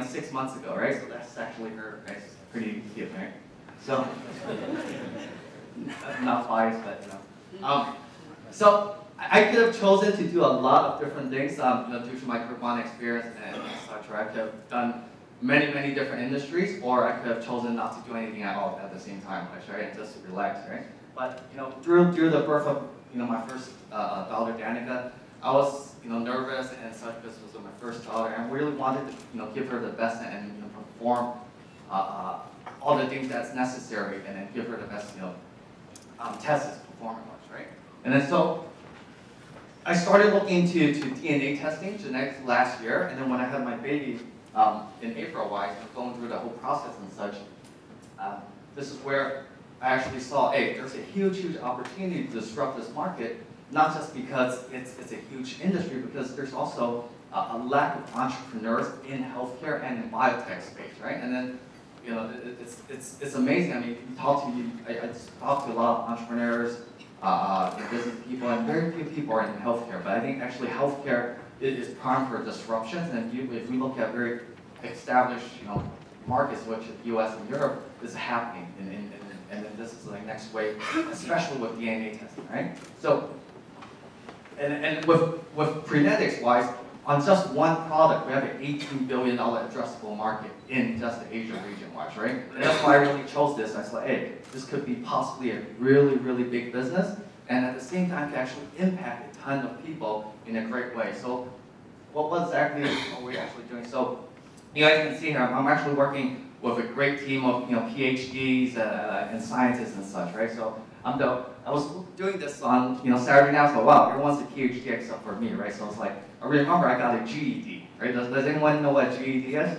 6 months ago, right? So that's actually her, right? It's pretty cute, right? So, not biased, but so I could have chosen to do a lot of different things, due to my Groupon experience and such. Right? I could have done many different industries, or I could have chosen not to do anything at all at the same time, right? And just relax, right? But through the birth of my first daughter, Danica, I was nervous and such because it was my first daughter, and really wanted to give her the best and perform all the things that's necessary, and then give her the best tests performance-wise, right? And then so I started looking into DNA testing genetics last year, and then when I had my baby in April-wise, going through the whole process and such, this is where I actually saw, hey, there's a huge opportunity to disrupt this market, not just because it's a huge industry, because there's also a lack of entrepreneurs in healthcare and in biotech space, right? And then it's amazing. I mean, I talk to a lot of entrepreneurs, business people, and very few people are in healthcare. But I think actually healthcare is prime for disruption. And if we look at very established markets, which is the U.S. and Europe, this is happening, and then this is the next wave, especially with DNA testing, right? So, and with Prenetics wise, on just one product, we have an $18 billion addressable market in just the Asia region-wise, right? And that's why I really chose this. I said, hey, this could be possibly a really big business, and at the same time, can actually impact a ton of people in a great way. So, what exactly are we actually doing? So, you guys can see here, I'm actually working with a great team of PhDs and scientists and such, right? So, I was doing this on Saturday night. So wow, everyone's a PhD except for me, right? So it's like, I remember I got a GED, right? Does anyone know what GED is?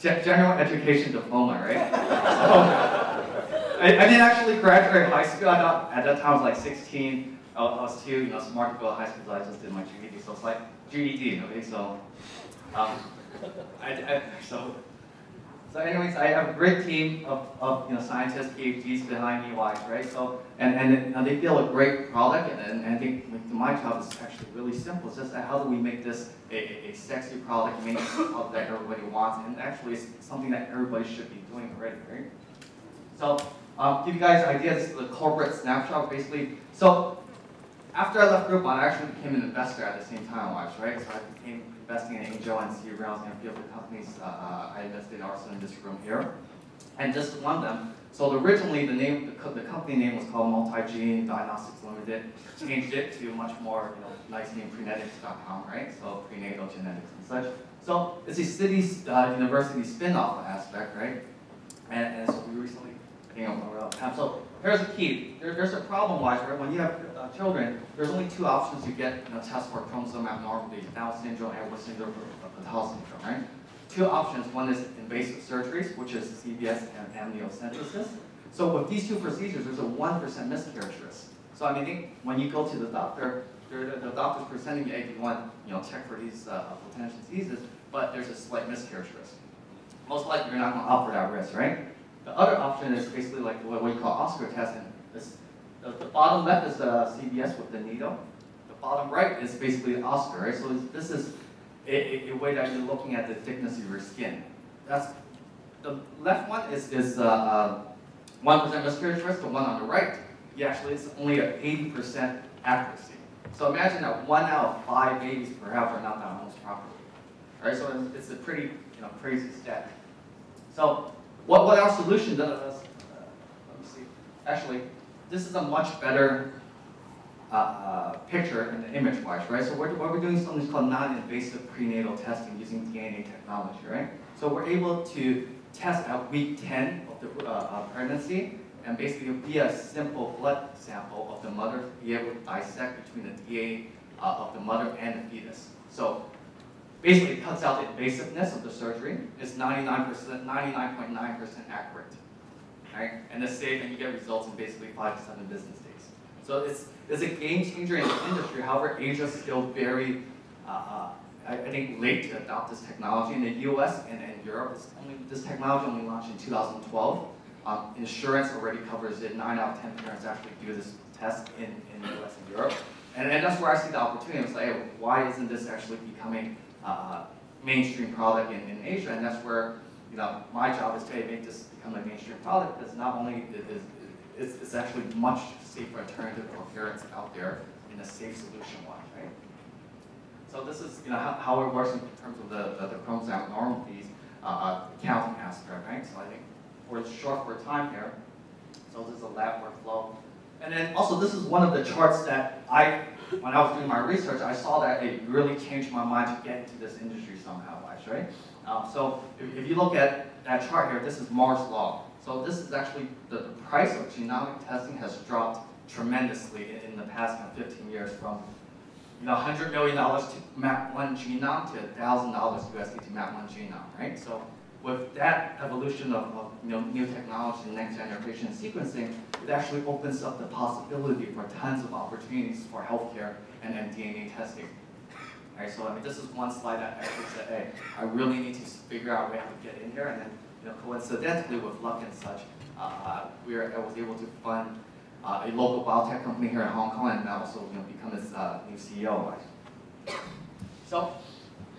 General Education Diploma, right? So, I didn't actually graduate high school. At that time I was like 16. I was too smart to go to high school, so I just did my GED. So it's like GED, okay? So, So anyways, I have a great team of scientists, PhDs behind me, right? So and they build a great product, and I think my job is actually really simple. It's just how do we make this a sexy product, make it a product that everybody wants, and actually it's something that everybody should be doing already, right? So give you guys ideas, the corporate snapshot basically. So after I left Groupon, I actually became an investor at the same time, right? So I became investing in angel and seed rounds in a few of the companies I invested in also in this room here. And just one of them, so originally the company name was called Multigene Diagnostics Limited, changed it to much more nice name, prenetics.com, right? So prenatal genetics and such. So it's a city university spin-off aspect, right? And so we recently came up with so here's the key. There's a problem-wise, right? When you have children, there's only two options you get test for chromosome abnormality, Down syndrome, Edwards syndrome, or Patau syndrome, right? Two options. One is invasive surgeries, which is CBS and amniocentesis. So with these two procedures, there's a 1% miscarriage risk. So I mean, when you go to the doctor, the doctor's presenting you, hey, you want check for these potential diseases, but there's a slight miscarriage risk. Most likely, you're not going to opt for that risk, right? The other option is basically like what we call Oscar test, and the bottom left is the CBS with the needle. The bottom right is basically Oscar, right? So this is a way that you're looking at the thickness of your skin. That's the left one is 1% miscarriage risk. The one on the right, it's only an 80% accuracy. So imagine that 1 out of 5 babies perhaps are not diagnosed properly. All right, so it's a pretty crazy stat. So what our solution does? Let me see. Actually, this is a much better picture in the image-wise, right? So what we're doing is something called non-invasive prenatal testing using DNA technology, right? So we're able to test at week 10 of the pregnancy, and basically via a simple blood sample of the mother, be able to dissect between the DNA of the mother and the fetus. So basically, it cuts out the invasiveness of the surgery. It's 99.9% accurate, right? And it's safe, and you get results in basically 5 to 7 business days. So it's a game changer in the industry. However, Asia is still very, I think, late to adopt this technology. In the U.S. and Europe, this technology only launched in 2012. Insurance already covers it. 9 out of 10 parents actually do this test in the U.S. and Europe. And that's where I see the opportunity. It's like, hey, why isn't this actually becoming mainstream product in Asia, and that's where my job is to make this become a mainstream product, because not only it's actually much safer alternative for parents out there in a safe solution one, right? So this is how it works in terms of the chromosome normal fees counting aspect, right? So I think we're short for time here. So this is a lab workflow. And then also this is one of the charts that when I was doing my research, I saw that it really changed my mind to get into this industry somehow, right? So if you look at that chart here, this is Moore's law. So this is actually the price of genomic testing has dropped tremendously in the past 15 years from $100 million to map one genome to $1,000 USD to map one genome, right? So with that evolution of new technology and next generation sequencing, it actually opens up the possibility for tons of opportunities for healthcare and DNA testing. Right, so this is one slide that actually said, hey, I really need to figure out a way how to get in here, and then coincidentally with luck and such, I was able to fund a local biotech company here in Hong Kong, and also become its new CEO. So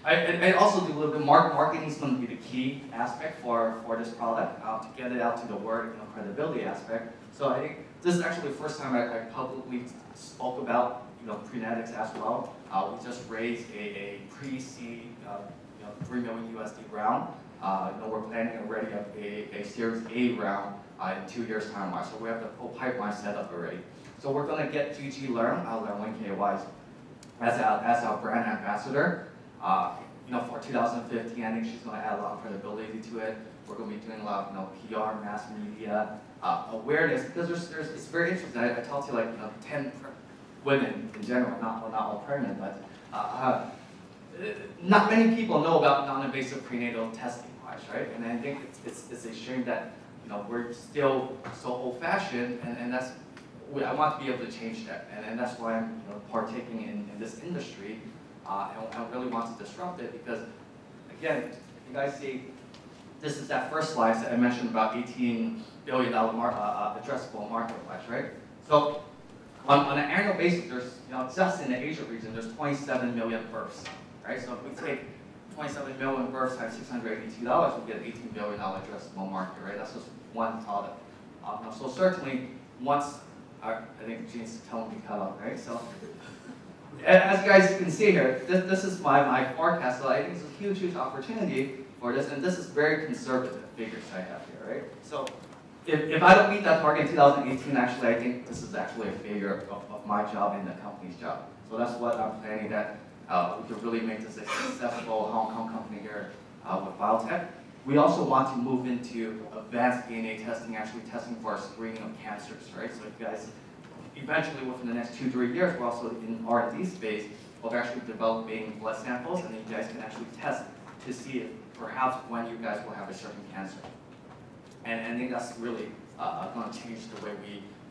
I also do a little bit marketing is going to be the key aspect for this product to get it out to the word, credibility aspect. So I think this is actually the first time I publicly spoke about Prenetics as well. We just raised a pre-seed $3 million USD round. We're planning already a Series A round in 2 years' time. So we have the full pipeline set up already. So we're going to get Gigi Leung, KY, as our brand ambassador. For 2015, I think she's going to add a lot of credibility to it. We're going to be doing a lot of PR, mass media, awareness, because it's very interesting. I talked to 10 women in general, not all pregnant, but not many people know about non-invasive prenatal testing, right? And I think it's a shame that we're still so old-fashioned, and that's I want to be able to change that, and that's why I'm partaking in this industry, and I really want to disrupt it because, again, you guys see, this is that first slide that I mentioned about $18 billion addressable marketplace, right? So on an annual basis, there's just in the Asia region, there's 27 million births, right? So if we take 27 million births times $682, we get an $18 billion addressable market, right? That's just one product. So certainly, once I think Gene's telling me cut off, right? So as you guys can see here, this is my forecast. So I think it's a huge opportunity for this, and this is very conservative figures I have here, right? So if I don't meet that target in 2018, actually, I think this is actually a failure of my job and the company's job. So that's what I'm planning, that we could really make this a successful Hong Kong company here with biotech. We also want to move into advanced DNA testing, actually testing for screening of cancers, right? So you guys, eventually within the next 2-3 years, we're also in R&D space of actually developing blood samples, and then you guys can actually test to see if perhaps when you guys will have a certain cancer. And I think that's really going to change the way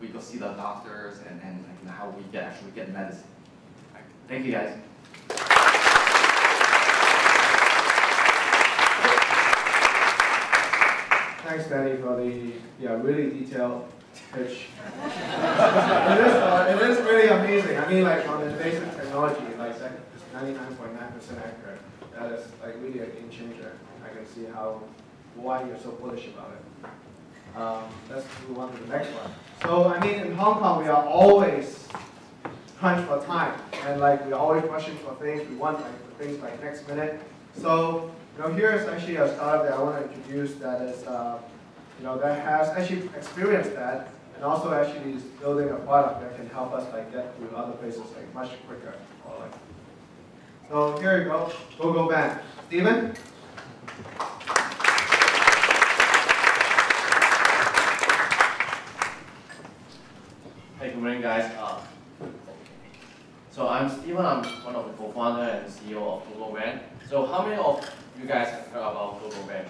we go see the doctors and how we actually get medicine. Right. Thank you, guys. Thanks, Benny, for the really detailed pitch. It is really amazing. I mean, like on the basic technology, like it's 99.9% accurate. That is like really a game changer. I can see why you're so bullish about it. Let's move on to the next one. So I mean, in Hong Kong, we are always crunched for time, and like we're always rushing for things. We want things like next minute. So here is actually a startup that I want to introduce that is, that has actually experienced that, and also actually is building a product that can help us like get to other places like much quicker. So here you go, go band. Steven? Hey, good morning, guys. So I'm Steven. I'm one of the co-founder and CEO of GoGoVan. So how many of you guys have heard about GoGoVan?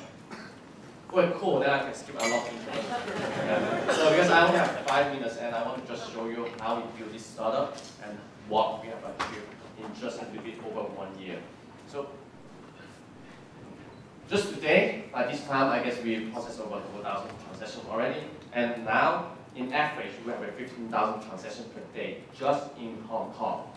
Well, cool. Then I can skip a lot of information. So because I only have 5 minutes, and I want to just show you how we build this startup and what we have achieved in just a little bit over 1 year. So just today, by this time, I guess we processed over 4,000 transactions already, and now, in average, we have 15,000 transactions per day just in Hong Kong.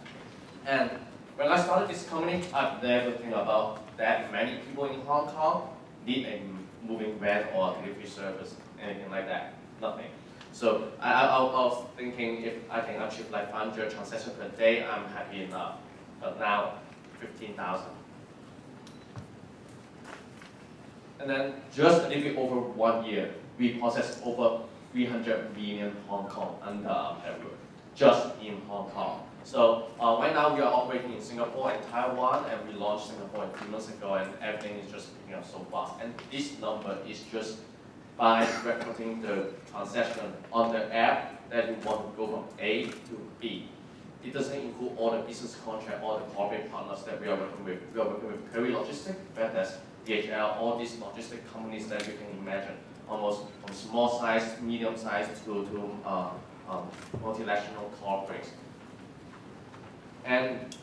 And When I started this company, I've never think about that many people in Hong Kong need a moving van or a delivery service, anything like that. Nothing. So I was thinking if I can achieve like 500 transactions per day, I'm happy enough. But now, 15,000. And then just a little bit over 1 year, we processed over 300 million Hong Kong under our network, just in Hong Kong. So right now we are operating in Singapore and Taiwan, and we launched Singapore a few months ago, and everything is just picking up so fast. And this number is just by recording the transaction on the app that you want to go from A to B. It doesn't include all the business contract, all the corporate partners that we are working with. We are working with Curry Logistics, FedEx, DHL, all these logistic companies that you can imagine, almost from small size, medium size to multinational corporates. And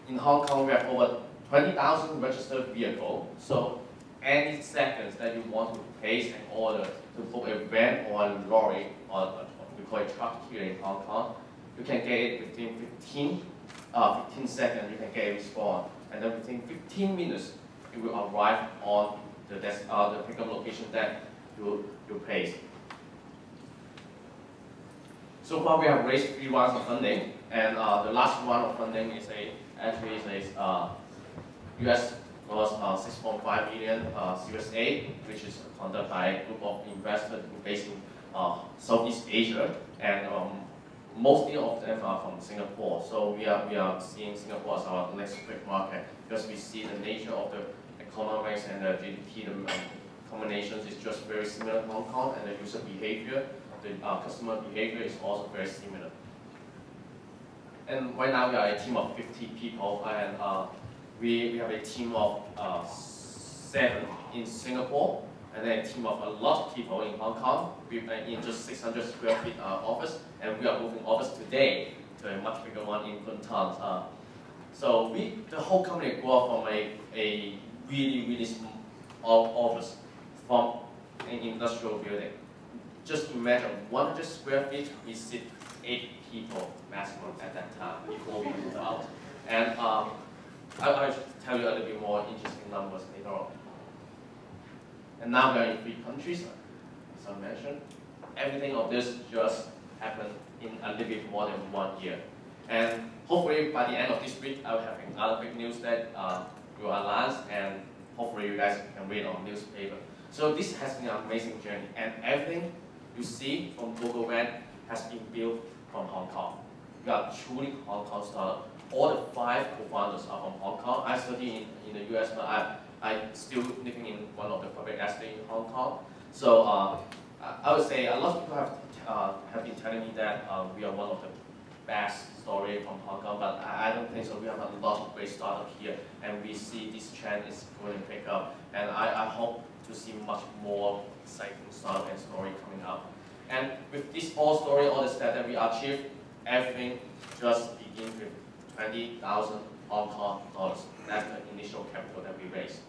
in Hong Kong, we have over 20,000 registered vehicles. So any seconds that you want to place an order to book a van or a lorry, or we call it truck here in Hong Kong, you can get it within 15 seconds, you can get a response. And then within 15 minutes, it will arrive on the pickup location that you place. So far, we have raised 3 rounds of funding, and the last round of funding is US dollars 6.5 million Series A, which is funded by a group of investors based in Southeast Asia, and mostly of them are from Singapore. So we are seeing Singapore as our next quick market because we see the nature of the economics and the GDP, the combinations is just very similar to Hong Kong, and the user behavior, the customer behavior is also very similar. And right now we are a team of 50 people, and we have a team of 7 in Singapore, and then a team of a lot of people in Hong Kong. We're in just 600 square feet office, and we are moving office today to a much bigger one in Kuntang. So the whole company grew up from a really small office from an industrial building. Just imagine 100 square feet, we sit 8 people maximum at that time before we move out. And I'll tell you a little bit more interesting numbers later on. And now we are in 3 countries, as I mentioned. Everything of this just happened in a little bit more than 1 year. And hopefully by the end of this week, I'll have another big news that will announce, and hopefully you guys can read on newspaper. So this has been an amazing journey, and everything you see from GoGoVan has been built from Hong Kong. We are truly Hong Kong startup. All the 5 co-founders are from Hong Kong. I study in the US, but I'm still living in one of the public estates in Hong Kong. So I would say a lot of people have been telling me that we are one of the best story from Hong Kong, but I don't think so. We have a lot of great startups here, and we see this trend is going to pick up. And I hope to see much more exciting startup and story coming up. And with this all story, all the stats that we achieved, everything just begins with 20,000 Hong Kong dollars. That's the initial capital that we raised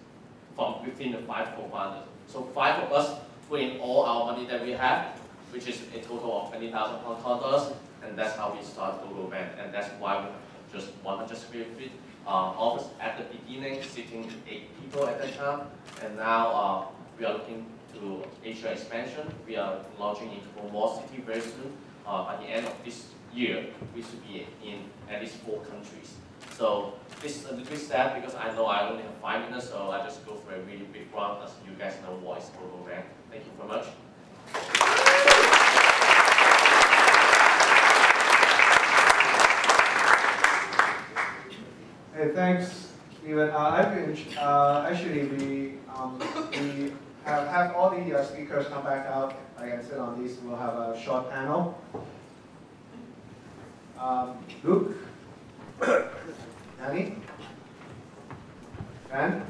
from within the 5 co-founders. So 5 of us put in all our money that we have, which is a total of 20,000 Hong Kong dollars, and that's how we start GoGoVan. And that's why we have just 100 square feet office at the beginning, sitting 8 people at that time, and now we are looking to Asia expansion. We are launching into more cities very soon. By the end of this year, we should be in at least 4 countries. So this is a little bit sad because I know I only have 5 minutes, so I just go for a really big round as you guys know what is GoGoVan. Thank you very much. Hey, thanks, Steven. Actually, we have all the speakers come back out. Like I said, on these, we'll have a short panel. Luke, Danny, Ben.